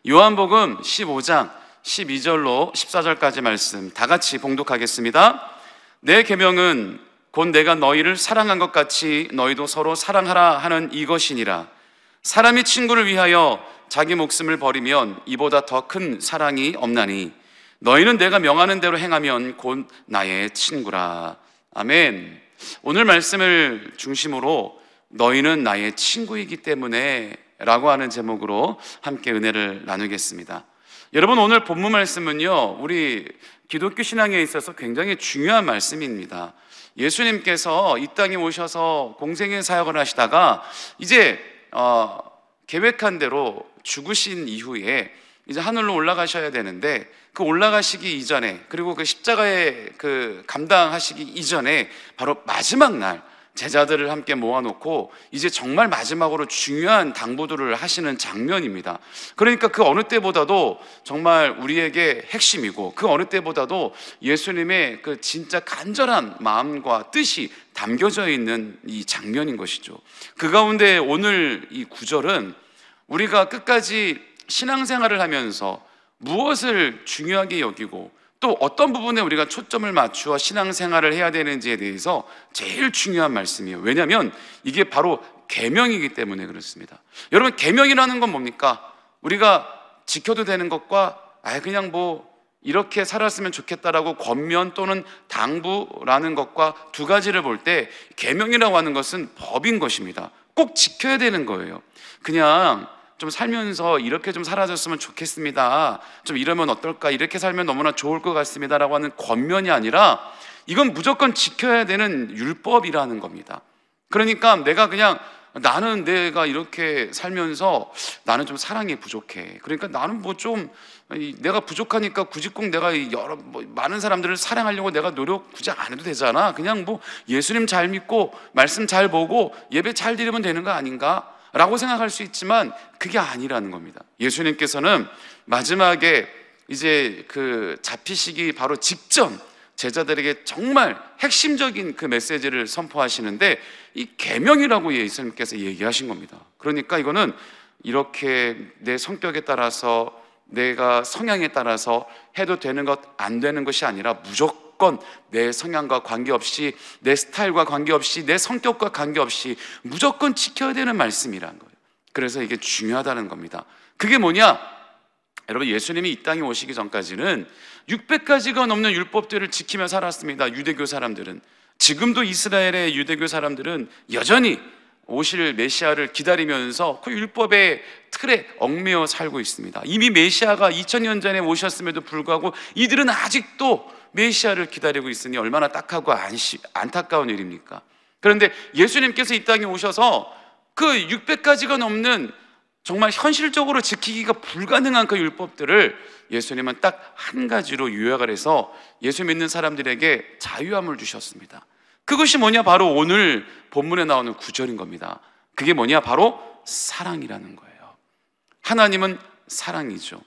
요한복음 15장 12절로 14절까지 말씀 다 같이 봉독하겠습니다. 내 계명은 곧 내가 너희를 사랑한 것 같이 너희도 서로 사랑하라 하는 이것이니라. 사람이 친구를 위하여 자기 목숨을 버리면 이보다 더 큰 사랑이 없나니 너희는 내가 명하는 대로 행하면 곧 나의 친구라. 아멘. 오늘 말씀을 중심으로 너희는 나의 친구이기 때문에 라고 하는 제목으로 함께 은혜를 나누겠습니다. 여러분, 오늘 본문 말씀은요, 우리 기독교 신앙에 있어서 굉장히 중요한 말씀입니다. 예수님께서 이 땅에 오셔서 공생의 사역을 하시다가 이제 계획한 대로 죽으신 이후에 이제 하늘로 올라가셔야 되는데, 그 올라가시기 이전에, 그리고 그 십자가에 그 감당하시기 이전에 바로 마지막 날 제자들을 함께 모아놓고 이제 정말 마지막으로 중요한 당부들을 하시는 장면입니다. 그러니까 그 어느 때보다도 정말 우리에게 핵심이고, 그 어느 때보다도 예수님의 그 진짜 간절한 마음과 뜻이 담겨져 있는 이 장면인 것이죠. 그 가운데 오늘 이 구절은 우리가 끝까지 신앙생활을 하면서 무엇을 중요하게 여기고 또 어떤 부분에 우리가 초점을 맞추어 신앙생활을 해야 되는지에 대해서 제일 중요한 말씀이에요. 왜냐하면 이게 바로 계명이기 때문에 그렇습니다. 여러분, 계명이라는 건 뭡니까? 우리가 지켜도 되는 것과 그냥 뭐 이렇게 살았으면 좋겠다라고 권면 또는 당부라는 것과 두 가지를 볼 때, 계명이라고 하는 것은 법인 것입니다. 꼭 지켜야 되는 거예요. 그냥 좀 살면서 이렇게 좀 살아줬으면 좋겠습니다, 좀 이러면 어떨까, 이렇게 살면 너무나 좋을 것 같습니다 라고 하는 권면이 아니라 이건 무조건 지켜야 되는 율법이라는 겁니다. 그러니까 나는 내가 이렇게 살면서 나는 좀 사랑이 부족해, 그러니까 나는 뭐 좀 내가 부족하니까 굳이 꼭 내가 많은 사람들을 사랑하려고 내가 노력 굳이 안 해도 되잖아, 그냥 뭐 예수님 잘 믿고 말씀 잘 보고 예배 잘 드리면 되는 거 아닌가 라고 생각할 수 있지만 그게 아니라는 겁니다. 예수님께서는 마지막에 이제 그 잡히시기 바로 직전 제자들에게 정말 핵심적인 그 메시지를 선포하시는데, 이 계명이라고 예수님께서 얘기하신 겁니다. 그러니까 이거는 이렇게 내 성격에 따라서, 내가 성향에 따라서 해도 되는 것 안 되는 것이 아니라 무조건 내 성향과 관계없이, 내 스타일과 관계없이, 내 성격과 관계없이 무조건 지켜야 되는 말씀이라는 거예요. 그래서 이게 중요하다는 겁니다. 그게 뭐냐? 여러분, 예수님이 이 땅에 오시기 전까지는 600가지가 넘는 율법들을 지키며 살았습니다. 유대교 사람들은, 지금도 이스라엘의 유대교 사람들은 여전히 오실 메시아를 기다리면서 그 율법의 틀에 얽매여 살고 있습니다. 이미 메시아가 2000년 전에 오셨음에도 불구하고 이들은 아직도 메시아를 기다리고 있으니 얼마나 딱하고 안타까운 일입니까? 그런데 예수님께서 이 땅에 오셔서 그 600가지가 넘는 정말 현실적으로 지키기가 불가능한 그 율법들을 예수님은 딱 한 가지로 요약을 해서 예수 믿는 사람들에게 자유함을 주셨습니다. 그것이 뭐냐? 바로 오늘 본문에 나오는 구절인 겁니다. 그게 뭐냐? 바로 사랑이라는 거예요. 하나님은 사랑이죠.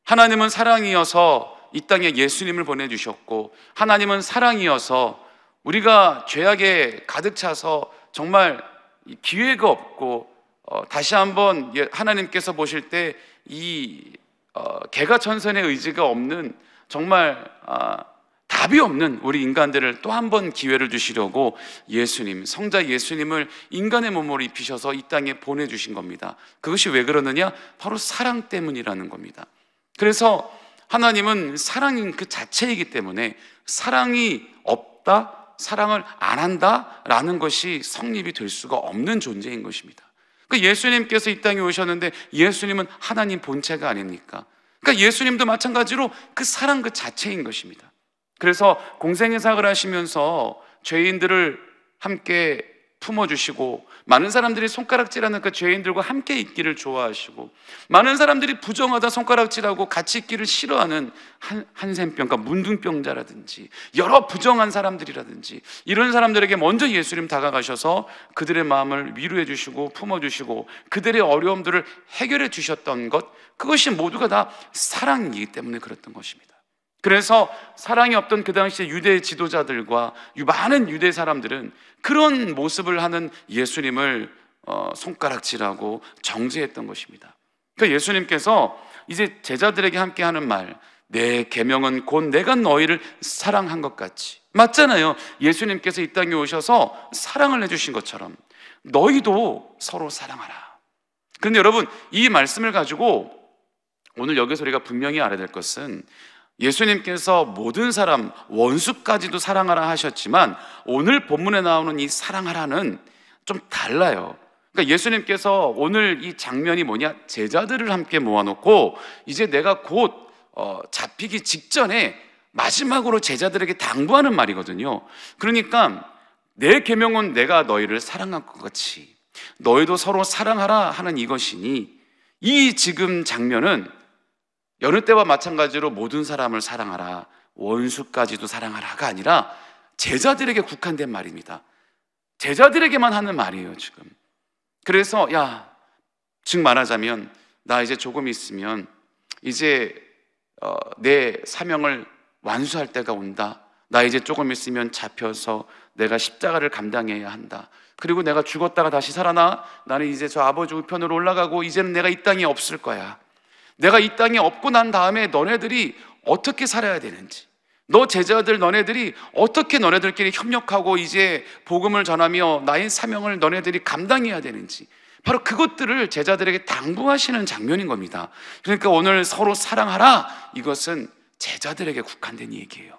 하나님은 사랑이어서 이 땅에 예수님을 보내주셨고, 하나님은 사랑이어서 우리가 죄악에 가득 차서 정말 기회가 없고 다시 한번 하나님께서 보실 때 이 개가천선의 의지가 없는, 정말 답이 없는 우리 인간들을 또 한 번 기회를 주시려고 예수님, 성자 예수님을 인간의 몸으로 입히셔서 이 땅에 보내주신 겁니다. 그것이 왜 그러느냐? 바로 사랑 때문이라는 겁니다. 그래서 하나님은 사랑인 그 자체이기 때문에 사랑이 없다, 사랑을 안 한다라는 것이 성립이 될 수가 없는 존재인 것입니다. 그러니까 예수님께서 이 땅에 오셨는데 예수님은 하나님 본체가 아닙니까? 그러니까 예수님도 마찬가지로 그 사랑 그 자체인 것입니다. 그래서 공생의 사역을 하시면서 죄인들을 함께 품어주시고, 많은 사람들이 손가락질하는 그 죄인들과 함께 있기를 좋아하시고, 많은 사람들이 부정하다 손가락질하고 같이 있기를 싫어하는 한센병, 문둥병자라든지 여러 부정한 사람들이라든지 이런 사람들에게 먼저 예수님 다가가셔서 그들의 마음을 위로해 주시고 품어주시고 그들의 어려움들을 해결해 주셨던 것, 그것이 모두가 다 사랑이기 때문에 그랬던 것입니다. 그래서 사랑이 없던 그 당시에 유대 지도자들과 많은 유대 사람들은 그런 모습을 하는 예수님을 손가락질하고 정죄했던 것입니다. 그러니까 예수님께서 이제 제자들에게 함께 하는 말, 내 계명은 곧 내가 너희를 사랑한 것 같이. 맞잖아요. 예수님께서 이 땅에 오셔서 사랑을 해주신 것처럼 너희도 서로 사랑하라. 그런데 여러분, 이 말씀을 가지고 오늘 여기서 우리가 분명히 알아야 될 것은, 예수님께서 모든 사람, 원수까지도 사랑하라 하셨지만 오늘 본문에 나오는 이 사랑하라는 좀 달라요. 그러니까 예수님께서 오늘 이 장면이 뭐냐, 제자들을 함께 모아놓고 이제 내가 곧 잡히기 직전에 마지막으로 제자들에게 당부하는 말이거든요. 그러니까 내 계명은 내가 너희를 사랑한 것 같이 너희도 서로 사랑하라 하는 이것이니, 이 지금 장면은 여느 때와 마찬가지로 모든 사람을 사랑하라, 원수까지도 사랑하라가 아니라 제자들에게 국한된 말입니다. 제자들에게만 하는 말이에요 지금. 그래서 즉 말하자면, 나 이제 조금 있으면 이제 내 사명을 완수할 때가 온다. 나 이제 조금 있으면 잡혀서 내가 십자가를 감당해야 한다. 그리고 내가 죽었다가 다시 살아나 나는 이제 저 아버지 우편으로 올라가고 이제는 내가 이 땅에 없을 거야. 내가 이 땅에 없고 난 다음에 너네들이 어떻게 살아야 되는지, 너 제자들 너네들이 어떻게 너네들끼리 협력하고 이제 복음을 전하며 나의 사명을 너네들이 감당해야 되는지, 바로 그것들을 제자들에게 당부하시는 장면인 겁니다. 그러니까 오늘 서로 사랑하라, 이것은 제자들에게 국한된 얘기예요.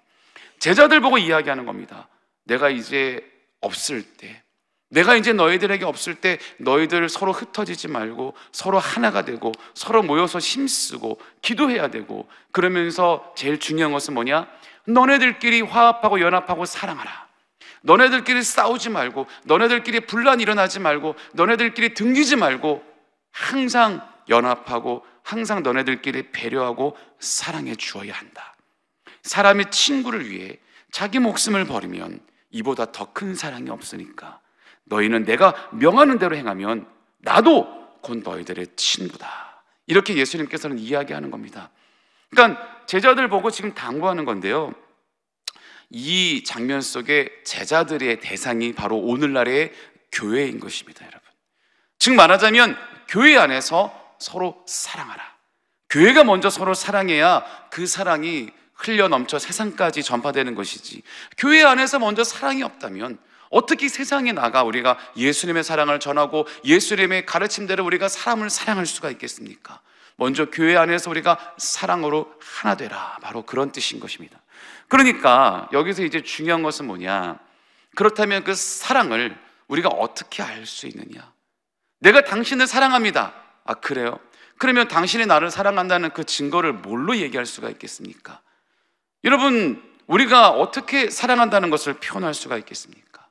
제자들 보고 이야기하는 겁니다. 내가 이제 없을 때, 내가 이제 너희들에게 없을 때 너희들 서로 흩어지지 말고 서로 하나가 되고 서로 모여서 힘쓰고 기도해야 되고, 그러면서 제일 중요한 것은 뭐냐? 너네들끼리 화합하고 연합하고 사랑하라. 너네들끼리 싸우지 말고, 너네들끼리 분란 일어나지 말고, 너네들끼리 등기지 말고 항상 연합하고 항상 너네들끼리 배려하고 사랑해 주어야 한다. 사람이 친구를 위해 자기 목숨을 버리면 이보다 더 큰 사랑이 없으니까 너희는 내가 명하는 대로 행하면 나도 곧 너희들의 친구다. 이렇게 예수님께서는 이야기하는 겁니다. 그러니까 제자들 보고 지금 당부하는 건데요, 이 장면 속에 제자들의 대상이 바로 오늘날의 교회인 것입니다, 여러분. 즉 말하자면 교회 안에서 서로 사랑하라. 교회가 먼저 서로 사랑해야 그 사랑이 흘려 넘쳐 세상까지 전파되는 것이지, 교회 안에서 먼저 사랑이 없다면 어떻게 세상에 나가 우리가 예수님의 사랑을 전하고 예수님의 가르침대로 우리가 사람을 사랑할 수가 있겠습니까? 먼저 교회 안에서 우리가 사랑으로 하나 되라, 바로 그런 뜻인 것입니다. 그러니까 여기서 이제 중요한 것은 뭐냐, 그렇다면 그 사랑을 우리가 어떻게 알 수 있느냐? 내가 당신을 사랑합니다. 아, 그래요? 그러면 당신이 나를 사랑한다는 그 증거를 뭘로 얘기할 수가 있겠습니까? 여러분, 우리가 어떻게 사랑한다는 것을 표현할 수가 있겠습니까?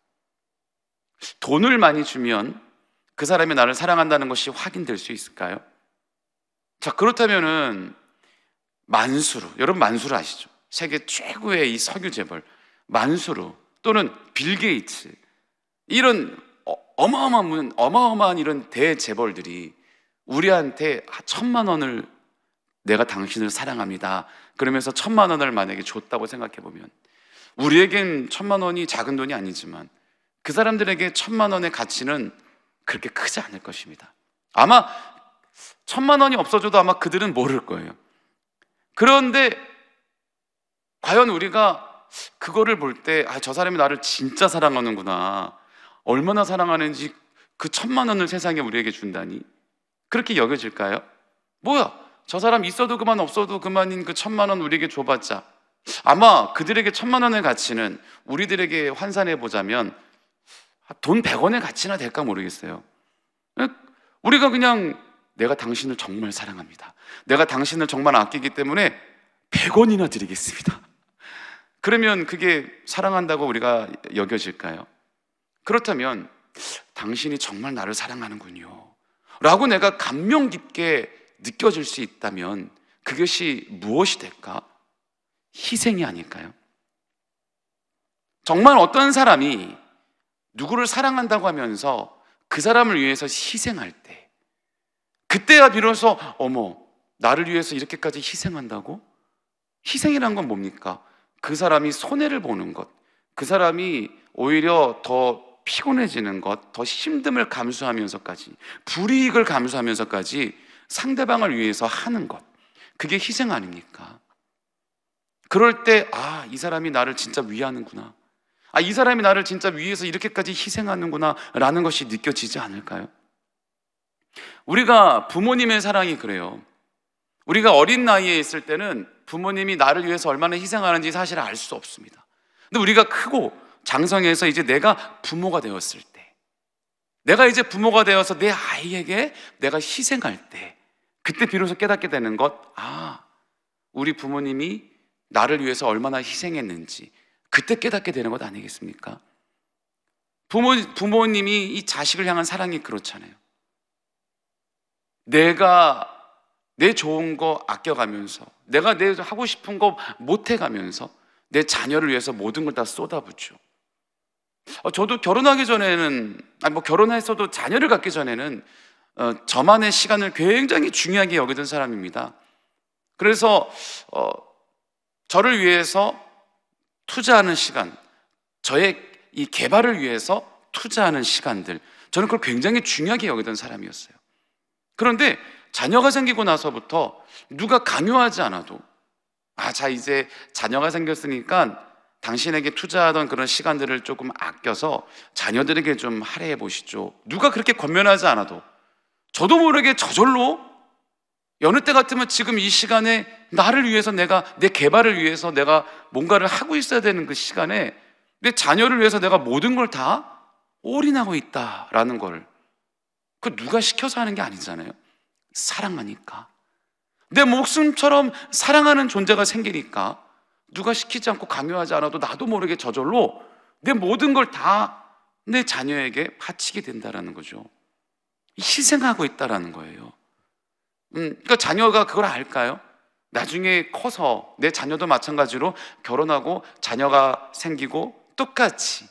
돈을 많이 주면 그 사람이 나를 사랑한다는 것이 확인될 수 있을까요? 자, 그렇다면은 만수르, 여러분 만수르 아시죠? 세계 최고의 이 석유 재벌 만수르 또는 빌 게이츠, 이런 어마어마한 이런 대재벌들이 우리한테 1,000만 원을, 내가 당신을 사랑합니다 그러면서 1,000만 원을 만약에 줬다고 생각해 보면, 우리에겐 1,000만 원이 작은 돈이 아니지만 그 사람들에게 1,000만 원의 가치는 그렇게 크지 않을 것입니다. 아마 1,000만 원이 없어져도 아마 그들은 모를 거예요. 그런데 과연 우리가 그거를 볼 때, 저 사람이 나를 진짜 사랑하는구나, 얼마나 사랑하는지 그 1,000만 원을 세상에 우리에게 준다니, 그렇게 여겨질까요? 뭐야, 저 사람 있어도 그만 없어도 그만인 그 1,000만 원 우리에게 줘봤자, 아마 그들에게 1,000만 원의 가치는 우리들에게 환산해 보자면 돈 100원의 가치나 될까 모르겠어요. 우리가 그냥 내가 당신을 정말 사랑합니다, 내가 당신을 정말 아끼기 때문에 100원이나 드리겠습니다, 그러면 그게 사랑한다고 우리가 여겨질까요? 그렇다면 당신이 정말 나를 사랑하는군요 라고 내가 감명 깊게 느껴질 수 있다면 그것이 무엇이 될까? 희생이 아닐까요? 정말 어떤 사람이 누구를 사랑한다고 하면서 그 사람을 위해서 희생할 때, 그때야 비로소 어머, 나를 위해서 이렇게까지 희생한다고? 희생이란 건 뭡니까? 그 사람이 손해를 보는 것, 그 사람이 오히려 더 피곤해지는 것, 더 힘듦을 감수하면서까지, 불이익을 감수하면서까지 상대방을 위해서 하는 것, 그게 희생 아닙니까? 그럴 때 이 사람이 나를 진짜 위하는구나, 이 사람이 나를 진짜 위해서 이렇게까지 희생하는구나 라는 것이 느껴지지 않을까요? 우리가 부모님의 사랑이 그래요. 우리가 어린 나이에 있을 때는 부모님이 나를 위해서 얼마나 희생하는지 사실 알 수 없습니다. 근데 우리가 크고 장성해서 이제 내가 부모가 되었을 때, 내가 이제 부모가 되어서 내 아이에게 내가 희생할 때, 그때 비로소 깨닫게 되는 것, 우리 부모님이 나를 위해서 얼마나 희생했는지 그때 깨닫게 되는 것 아니겠습니까? 부모님이 이 자식을 향한 사랑이 그렇잖아요. 내가 내 좋은 거 아껴가면서, 내가 내 하고 싶은 거 못해가면서 내 자녀를 위해서 모든 걸 다 쏟아붓죠. 저도 결혼하기 전에는, 결혼했어도 자녀를 갖기 전에는 저만의 시간을 굉장히 중요하게 여기던 사람입니다. 그래서 저를 위해서 투자하는 시간, 저의 이 개발을 위해서 투자하는 시간들, 저는 그걸 굉장히 중요하게 여기던 사람이었어요. 그런데 자녀가 생기고 나서부터 누가 강요하지 않아도, 자, 이제 자녀가 생겼으니까 당신에게 투자하던 그런 시간들을 조금 아껴서 자녀들에게 좀 할애해 보시죠, 누가 그렇게 권면하지 않아도 저도 모르게 저절로 여느 때 같으면 지금 이 시간에 나를 위해서, 내가 내 개발을 위해서 내가 뭔가를 하고 있어야 되는 그 시간에 내 자녀를 위해서 내가 모든 걸 다 올인하고 있다라는 걸, 그 누가 시켜서 하는 게 아니잖아요. 사랑하니까, 내 목숨처럼 사랑하는 존재가 생기니까 누가 시키지 않고 강요하지 않아도 나도 모르게 저절로 내 모든 걸 다 내 자녀에게 바치게 된다라는 거죠. 희생하고 있다라는 거예요. 그러니까 자녀가 그걸 알까요? 나중에 커서 내 자녀도 마찬가지로 결혼하고 자녀가 생기고 똑같이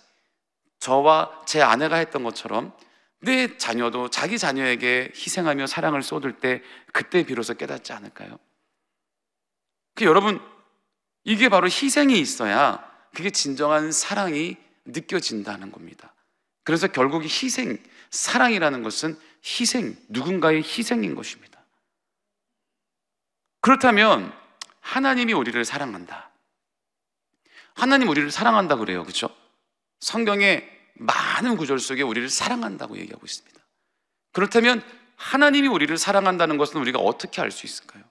저와 제 아내가 했던 것처럼 내 자녀도 자기 자녀에게 희생하며 사랑을 쏟을 때, 그때 비로소 깨닫지 않을까요? 여러분, 이게 바로 희생이 있어야 그게 진정한 사랑이 느껴진다는 겁니다. 그래서 결국 희생, 사랑이라는 것은 희생, 누군가의 희생인 것입니다. 그렇다면 하나님이 우리를 사랑한다, 하나님 우리를 사랑한다 그래요, 그렇죠? 성경에 많은 구절 속에 우리를 사랑한다고 얘기하고 있습니다. 그렇다면 하나님이 우리를 사랑한다는 것은 우리가 어떻게 알 수 있을까요?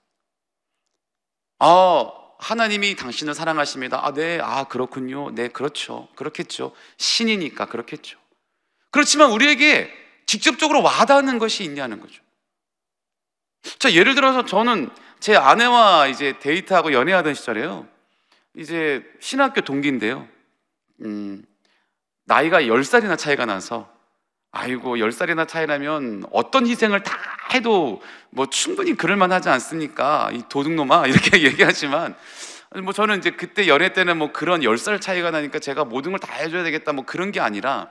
하나님이 당신을 사랑하십니다. 네, 그렇군요. 네, 그렇죠. 그렇겠죠. 신이니까 그렇겠죠. 그렇지만 우리에게 직접적으로 와닿는 것이 있냐는 거죠. 자, 예를 들어서 저는 제 아내와 이제 데이트하고 연애하던 시절에요, 이제 신학교 동기인데요, 나이가 10살이나 차이가 나서, 10살이나 차이 나면 어떤 희생을 다 해도 충분히 그럴만 하지 않습니까? 이 도둑놈아, 이렇게 얘기하지만, 저는 이제 그때 연애 때는 그런 10살 차이가 나니까 제가 모든 걸 다 해줘야 되겠다, 그런 게 아니라,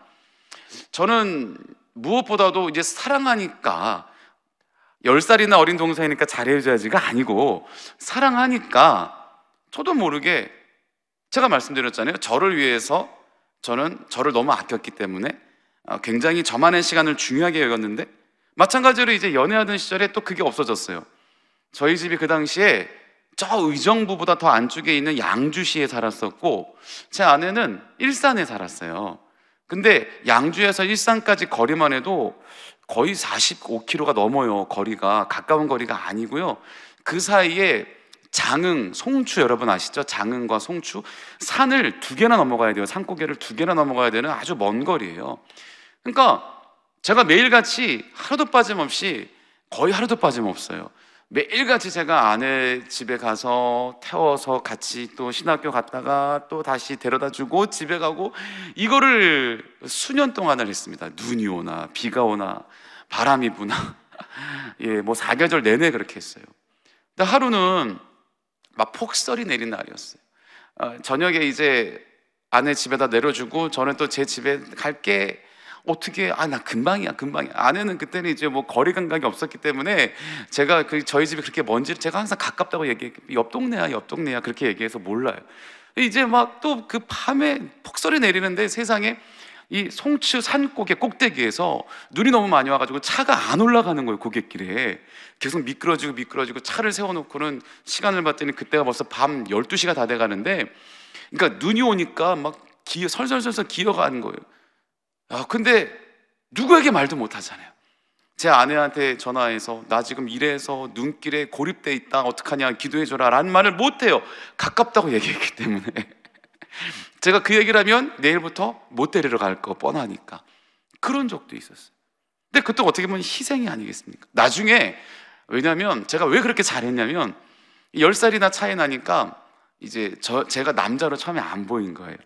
저는 무엇보다도 이제 사랑하니까, 10살이나 어린 동생이니까 잘해줘야지가 아니고, 사랑하니까 저도 모르게, 제가 말씀드렸잖아요, 저를 위해서 저는 저를 너무 아꼈기 때문에 굉장히 저만의 시간을 중요하게 여겼는데, 마찬가지로 이제 연애하던 시절에 또 그게 없어졌어요. 저희 집이 그 당시에 저 의정부보다 더 안쪽에 있는 양주시에 살았었고, 제 아내는 일산에 살았어요. 근데 양주에서 일산까지 거리만 해도 거의 45km가 넘어요. 거리가 가까운 거리가 아니고요. 그 사이에 장흥, 송추, 여러분 아시죠? 장흥과 송추, 산을 2개나 넘어가야 돼요. 산고개를 2개나 넘어가야 되는 아주 먼 거리예요. 그러니까 제가 매일같이 하루도 빠짐없이, 거의 하루도 빠짐없어요, 매일같이 제가 아내 집에 가서 태워서 같이 또 신학교 갔다가 또 다시 데려다주고 집에 가고, 이거를 수년 동안을 했습니다. 눈이 오나 비가 오나 바람이 부나 사계절 내내 그렇게 했어요. 근데 하루는 막 폭설이 내린 날이었어요. 저녁에 이제 아내 집에다 내려주고 저는 또 제 집에 갈게. 어떻게, 나 금방이야. 아내는 그때는 이제 거리 감각이 없었기 때문에 제가 저희 집이 그렇게 먼지, 제가 항상 가깝다고 얘기해, 옆 동네야 그렇게 얘기해서 몰라요. 이제 막 또 그 밤에 폭설이 내리는데 세상에 이 송츠 산꼭의 꼭대기에서 눈이 너무 많이 와가지고 차가 안 올라가는 거예요. 고갯길에 계속 미끄러지고 차를 세워놓고는 시간을 봤더니 그때가 벌써 밤 12시가 다 돼가는데, 그러니까 눈이 오니까 막 설설설설 기어가는 거예요. 근데 누구에게 말도 못 하잖아요. 제 아내한테 전화해서 나 지금 일해서 눈길에 고립돼 있다, 어떡하냐, 기도해줘라 라는 말을 못 해요. 가깝다고 얘기했기 때문에. 제가 그 얘기를 하면 내일부터 못 데리러 갈 거 뻔하니까. 그런 적도 있었어요. 근데 그것도 어떻게 보면 희생이 아니겠습니까? 나중에, 왜냐면 제가 왜 그렇게 잘했냐면 10살이나 차이 나니까 이제 제가 남자로 처음에 안 보인 거예요.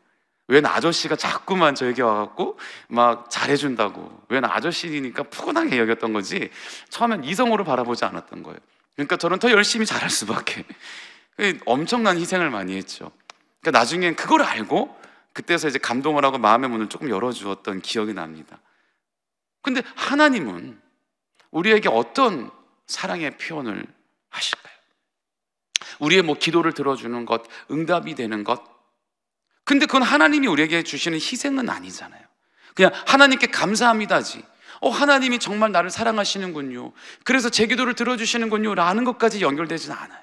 웬 아저씨가 자꾸만 저에게 와갖고 막 잘해준다고, 웬 아저씨니까 푸근하게 여겼던 거지 처음엔 이성으로 바라보지 않았던 거예요. 그러니까 저는 더 열심히 잘할 수밖에. 엄청난 희생을 많이 했죠. 그러니까 나중엔 그걸 알고 그때서 이제 감동을 하고 마음의 문을 조금 열어주었던 기억이 납니다. 근데 하나님은 우리에게 어떤 사랑의 표현을 하실까요? 우리의 기도를 들어주는 것, 응답이 되는 것. 근데 그건 하나님이 우리에게 주시는 희생은 아니잖아요. 그냥 하나님께 감사합니다지. 하나님이 정말 나를 사랑하시는군요, 그래서 제 기도를 들어주시는군요 라는 것까지 연결되지는 않아요.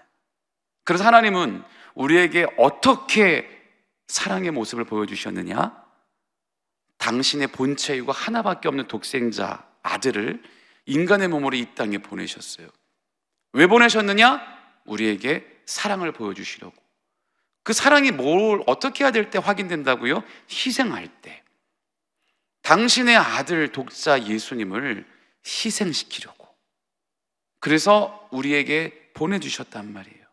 그래서 하나님은 우리에게 어떻게 사랑의 모습을 보여주셨느냐? 당신의 본체이고 하나밖에 없는 독생자 아들을 인간의 몸으로 이 땅에 보내셨어요. 왜 보내셨느냐? 우리에게 사랑을 보여주시려고. 그 사랑이 뭘 어떻게 해야 될 때 확인된다고요? 희생할 때. 당신의 아들 독자 예수님을 희생시키려고. 그래서 우리에게 보내주셨단 말이에요.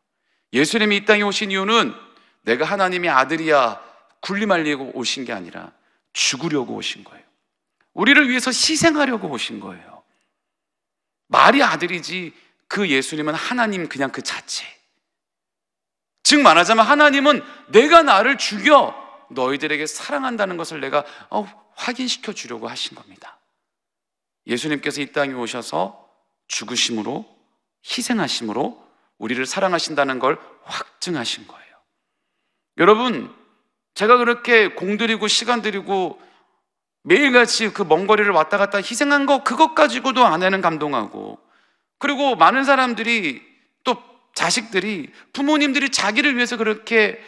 예수님이 이 땅에 오신 이유는 내가 하나님의 아들이야 군림하려고 오신 게 아니라 죽으려고 오신 거예요. 우리를 위해서 희생하려고 오신 거예요. 말이 아들이지 그 예수님은 하나님 그냥 그 자체. 즉 말하자면 하나님은 내가 나를 죽여 너희들에게 사랑한다는 것을 내가 확인시켜 주려고 하신 겁니다. 예수님께서 이 땅에 오셔서 죽으심으로, 희생하심으로 우리를 사랑하신다는 걸 확증하신 거예요. 여러분, 제가 그렇게 공들이고 시간 들이고 매일같이 그 먼 거리를 왔다 갔다 희생한 거, 그것 가지고도 아내는 감동하고, 그리고 많은 사람들이, 또 자식들이, 부모님들이 자기를 위해서 그렇게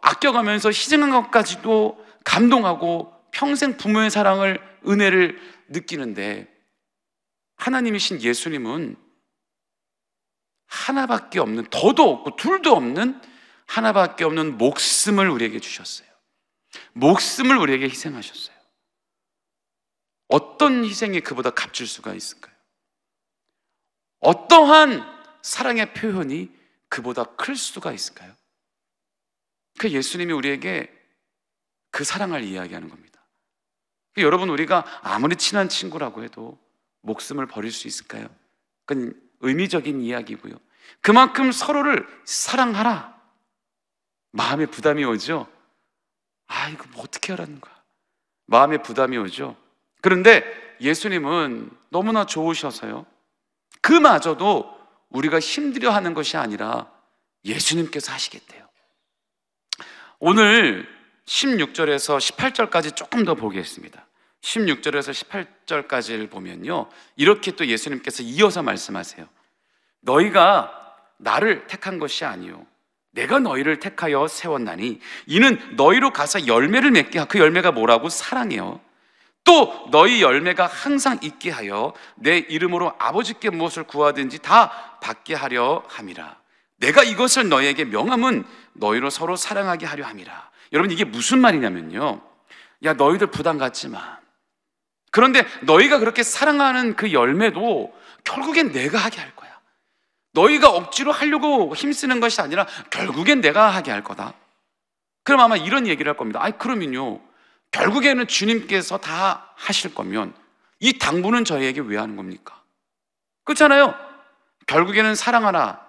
아껴가면서 희생한 것까지도 감동하고 평생 부모의 사랑을, 은혜를 느끼는데, 하나님이신 예수님은 하나밖에 없는, 더도 없고 둘도 없는 하나밖에 없는 목숨을 우리에게 주셨어요. 목숨을 우리에게 희생하셨어요. 어떤 희생이 그보다 값질 수가 있을까요? 어떠한 사랑의 표현이 그보다 클 수가 있을까요? 그 예수님이 우리에게 그 사랑을 이야기하는 겁니다. 여러분, 우리가 아무리 친한 친구라고 해도 목숨을 버릴 수 있을까요? 그건 의미적인 이야기고요. 그만큼 서로를 사랑하라. 마음에 부담이 오죠. 이거 어떻게 하라는 거야. 마음에 부담이 오죠. 그런데 예수님은 너무나 좋으셔서요, 그마저도 우리가 힘들어 하는 것이 아니라 예수님께서 하시겠대요. 오늘 16절에서 18절까지 조금 더 보겠습니다. 16절에서 18절까지를 보면요, 이렇게 또 예수님께서 이어서 말씀하세요. 너희가 나를 택한 것이 아니요 내가 너희를 택하여 세웠나니 이는 너희로 가서 열매를 맺게 하고, 그 열매가 뭐라고? 사랑이요. 또 너희 열매가 항상 있게 하여 내 이름으로 아버지께 무엇을 구하든지 다 받게 하려 함이라. 내가 이것을 너희에게 명함은 너희로 서로 사랑하게 하려 함이라. 여러분, 이게 무슨 말이냐면요, 야, 너희들 부담 갖지 마. 그런데 너희가 그렇게 사랑하는 그 열매도 결국엔 내가 하게 할 거야. 너희가 억지로 하려고 힘쓰는 것이 아니라 결국엔 내가 하게 할 거다. 그럼 아마 이런 얘기를 할 겁니다. 그러면요, 결국에는 주님께서 다 하실 거면 이 당부는 저희에게 왜 하는 겁니까? 그렇잖아요. 결국에는 사랑하라.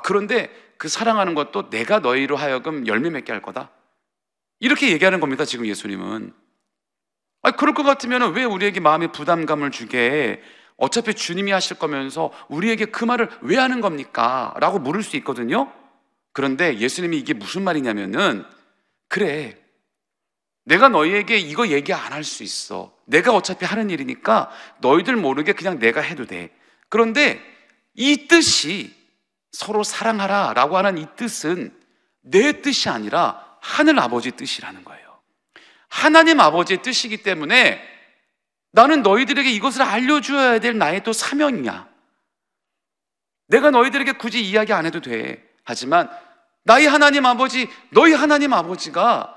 그런데 그 사랑하는 것도 내가 너희로 하여금 열매 맺게 할 거다. 이렇게 얘기하는 겁니다, 지금 예수님은. 그럴 것 같으면 왜 우리에게 마음의 부담감을 주게, 어차피 주님이 하실 거면서 우리에게 그 말을 왜 하는 겁니까? 라고 물을 수 있거든요. 그런데 예수님이 이게 무슨 말이냐면은, 그래, 내가 너희에게 이거 얘기 안 할 수 있어. 내가 어차피 하는 일이니까 너희들 모르게 그냥 내가 해도 돼. 그런데 이 뜻이 서로 사랑하라 라고 하는 이 뜻은 내 뜻이 아니라 하늘 아버지 뜻이라는 거예요. 하나님 아버지의 뜻이기 때문에 나는 너희들에게 이것을 알려줘야 될 나의 또 사명이야. 내가 너희들에게 굳이 이야기 안 해도 돼. 하지만 나의 하나님 아버지, 너희 하나님 아버지가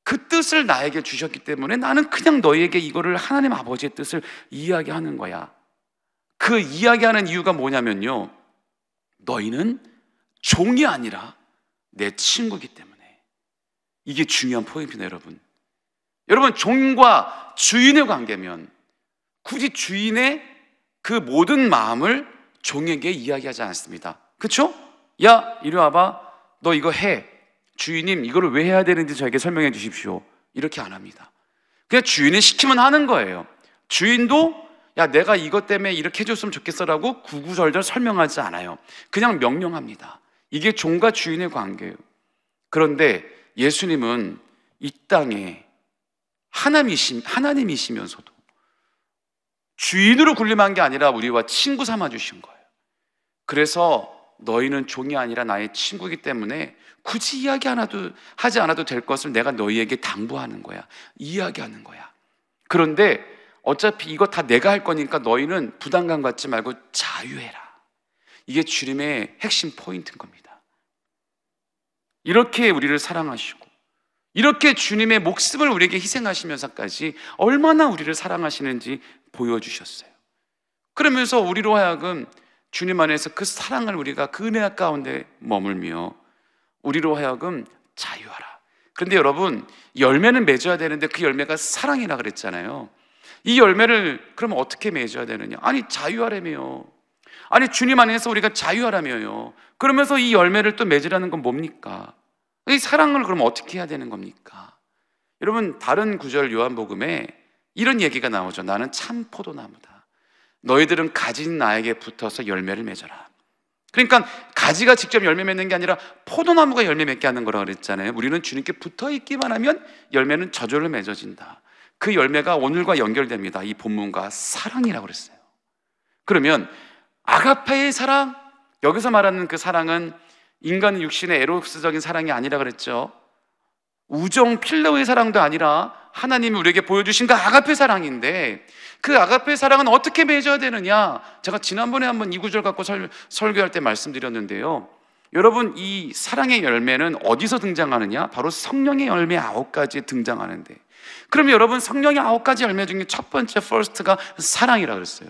그 뜻을 나에게 주셨기 때문에 나는 그냥 너희에게 이거를 하나님 아버지의 뜻을 이야기하는 거야. 그 이야기하는 이유가 뭐냐면요, 너희는 종이 아니라 내 친구이기 때문에. 이게 중요한 포인트네요, 여러분. 여러분, 종과 주인의 관계면 굳이 주인의 그 모든 마음을 종에게 이야기하지 않습니다. 그렇죠? 야, 이리 와봐. 너 이거 해. 주인님, 이거를 왜 해야 되는지 저에게 설명해 주십시오. 이렇게 안 합니다. 그냥 주인이 시키면 하는 거예요. 주인도 야, 내가 이것 때문에 이렇게 해줬으면 좋겠어라고 구구절절 설명하지 않아요. 그냥 명령합니다. 이게 종과 주인의 관계예요. 그런데 예수님은 이 땅에 하나님이시면서도 주인으로 군림한 게 아니라 우리와 친구 삼아주신 거예요. 그래서 너희는 종이 아니라 나의 친구이기 때문에 굳이 하지 않아도 될 것을 내가 너희에게 당부하는 거야. 이야기하는 거야. 그런데 어차피 이거 다 내가 할 거니까 너희는 부담감 갖지 말고 자유해라. 이게 주님의 핵심 포인트인 겁니다. 이렇게 우리를 사랑하시고 이렇게 주님의 목숨을 우리에게 희생하시면서까지 얼마나 우리를 사랑하시는지 보여주셨어요. 그러면서 우리로 하여금 주님 안에서 그 사랑을 우리가 그 은혜 가운데 머물며 우리로 하여금 자유하라. 그런데 여러분, 열매는 맺어야 되는데 그 열매가 사랑이라 그랬잖아요. 이 열매를 그럼 어떻게 맺어야 되느냐? 아니, 자유하라며요. 아니, 주님 안에서 우리가 자유하라며요. 그러면서 이 열매를 또 맺으라는 건 뭡니까? 이 사랑을 그럼 어떻게 해야 되는 겁니까? 여러분, 다른 구절 요한복음에 이런 얘기가 나오죠. 나는 참 포도나무다. 너희들은 가진 나에게 붙어서 열매를 맺어라. 그러니까 가지가 직접 열매 맺는 게 아니라 포도나무가 열매 맺게 하는 거라고 그랬잖아요. 우리는 주님께 붙어 있기만 하면 열매는 저절로 맺어진다. 그 열매가 오늘과 연결됩니다. 이 본문과 사랑이라고 그랬어요. 그러면 아가페의 사랑, 여기서 말하는 그 사랑은 인간 육신의 에로스적인 사랑이 아니라 그랬죠. 우정 필러의 사랑도 아니라 하나님이 우리에게 보여주신 그 아가페 사랑인데, 그 아가페 사랑은 어떻게 맺어야 되느냐? 제가 지난번에 한번 이 구절 갖고 설교할 때 말씀드렸는데요. 여러분, 이 사랑의 열매는 어디서 등장하느냐? 바로 성령의 열매 9가지에 등장하는데, 그럼 여러분, 성령의 9가지 열매 중에 첫 번째 first가 사랑이라 그랬어요.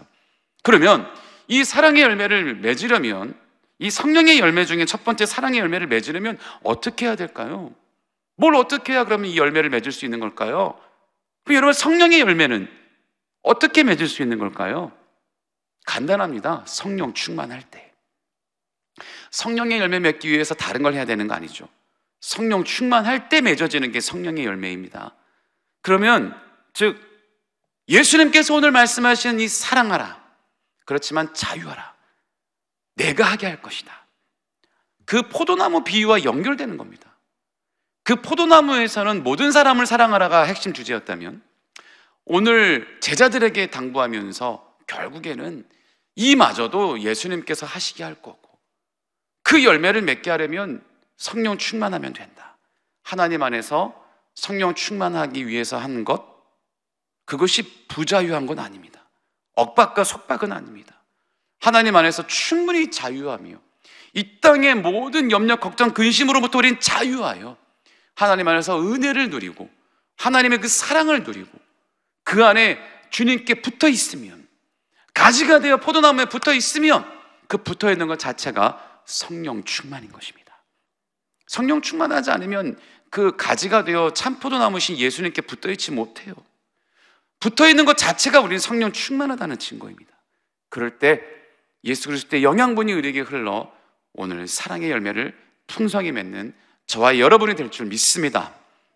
그러면 이 사랑의 열매를 맺으려면, 이 성령의 열매 중에 첫 번째 사랑의 열매를 맺으려면 어떻게 해야 될까요? 뭘 어떻게 해야 그러면 이 열매를 맺을 수 있는 걸까요? 그럼 여러분, 성령의 열매는 어떻게 맺을 수 있는 걸까요? 간단합니다. 성령 충만할 때. 성령의 열매 맺기 위해서 다른 걸 해야 되는 거 아니죠. 성령 충만할 때 맺어지는 게 성령의 열매입니다. 그러면 즉 예수님께서 오늘 말씀하시는 이 사랑하라, 그렇지만 자유하라, 내가 하게 할 것이다, 그 포도나무 비유와 연결되는 겁니다. 그 포도나무에서는 모든 사람을 사랑하라가 핵심 주제였다면 오늘 제자들에게 당부하면서 결국에는 이마저도 예수님께서 하시게 할 거고, 그 열매를 맺게 하려면 성령 충만하면 된다. 하나님 안에서 성령 충만하기 위해서 하는 것, 그것이 부자유한 건 아닙니다. 억박과 속박은 아닙니다. 하나님 안에서 충분히 자유하며 이 땅의 모든 염려, 걱정, 근심으로부터 우린 자유하여 하나님 안에서 은혜를 누리고 하나님의 그 사랑을 누리고 그 안에 주님께 붙어 있으면, 가지가 되어 포도나무에 붙어 있으면 그 붙어 있는 것 자체가 성령 충만인 것입니다. 성령 충만하지 않으면 그 가지가 되어 참 포도나무신 예수님께 붙어 있지 못해요. 붙어 있는 것 자체가 우리는 성령 충만하다는 증거입니다. 그럴 때 예수 그리스도의 영양분이 우리에게 흘러 오늘 사랑의 열매를 풍성히 맺는 저와 여러분이 될 줄 믿습니다.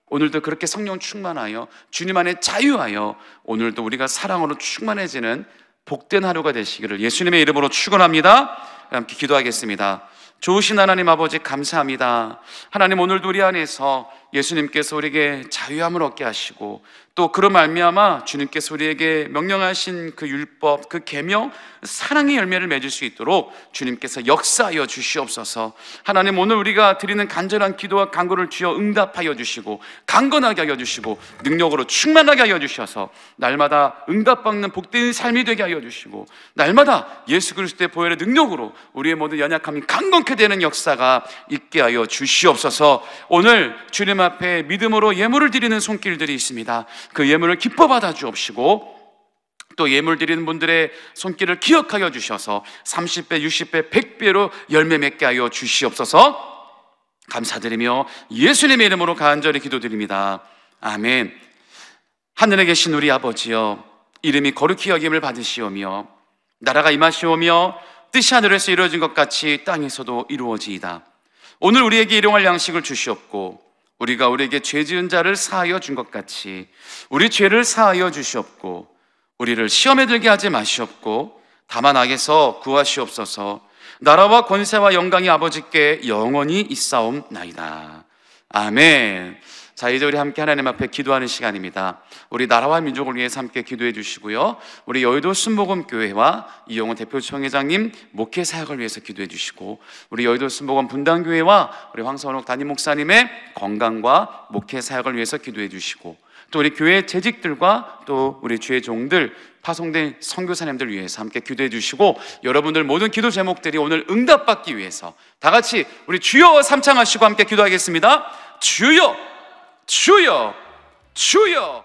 오늘도 그렇게 성령 충만하여 주님 안에 자유하여 오늘도 우리가 사랑으로 충만해지는 복된 하루가 되시기를 예수님의 이름으로 축원합니다. 함께 기도하겠습니다. 좋으신 하나님 아버지, 감사합니다. 하나님, 오늘도 우리 안에서 예수님께서 우리에게 자유함을 얻게 하시고 또 그로 말미암아 주님께서 우리에게 명령하신 그 율법, 그 계명, 사랑의 열매를 맺을 수 있도록 주님께서 역사하여 주시옵소서. 하나님, 오늘 우리가 드리는 간절한 기도와 간구를 주여 응답하여 주시고 강건하게 하여 주시고 능력으로 충만하게 하여 주셔서 날마다 응답받는 복된 삶이 되게 하여 주시고 날마다 예수 그리스도의 보혈의 능력으로 우리의 모든 연약함이 강건케 되는 역사가 있게 하여 주시옵소서. 오늘 주님 앞에 믿음으로 예물을 드리는 손길들이 있습니다. 그 예물을 기뻐 받아 주옵시고 또 예물 드리는 분들의 손길을 기억하여 주셔서 30배, 60배, 100배로 열매 맺게 하여 주시옵소서. 감사드리며 예수님의 이름으로 간절히 기도드립니다. 아멘. 하늘에 계신 우리 아버지여, 이름이 거룩히 여김을 받으시오며 나라가 임하시오며 뜻이 하늘에서 이루어진 것 같이 땅에서도 이루어지이다. 오늘 우리에게 일용할 양식을 주시옵고 우리가 우리에게 죄 지은 자를 사하여 준 것 같이 우리 죄를 사하여 주시옵고 우리를 시험에 들게 하지 마시옵고 다만 악에서 구하시옵소서. 나라와 권세와 영광이 아버지께 영원히 있사옵나이다. 아멘. 자, 이제 우리 함께 하나님 앞에 기도하는 시간입니다. 우리 나라와 민족을 위해서 함께 기도해 주시고요, 우리 여의도 순복음교회와 이용훈 대표총회장님 목회 사역을 위해서 기도해 주시고 우리 여의도 순복음 분당교회와 우리 황선옥 담임 목사님의 건강과 목회 사역을 위해서 기도해 주시고 또 우리 교회 재직들과 또 우리 주의 종들 파송된 선교사님들 위해서 함께 기도해 주시고 여러분들 모든 기도 제목들이 오늘 응답받기 위해서 다 같이 우리 주여 삼창하시고 함께 기도하겠습니다. 주여, 주여, 주여.